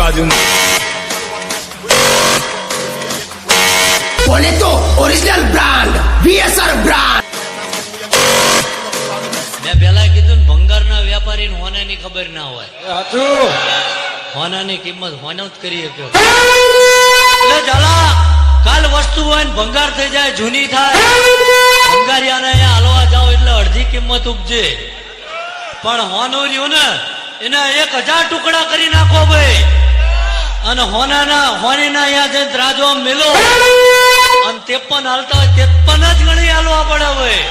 बाजू में बोले तो ओरिजिनल ब्रांड VSR ब्रांड મેં પેલા કીધું ને ભંગારના વેપારી હોનાની ખબર ના હોય. હોનાની કિંમત હોનો જ કરી શક્યો. એટલે ઝાલા કાલ વસ્તુ હોય ને ભંગાર થઈ જાય, જૂની થાય, ભંગારિયાને અહીંયા હાલવા જાવ એટલે અડધી કિંમત ઉપજે. પણ હોનું રહ્યું ને એના 1000 ટુકડા કરી નાખો ભાઈ, અને હોનીના અહીંયા જઈને ત્રાજો મેલો અને 53 હાલતા હોય 53 જ ગણી હાલવા પડે ભાઈ.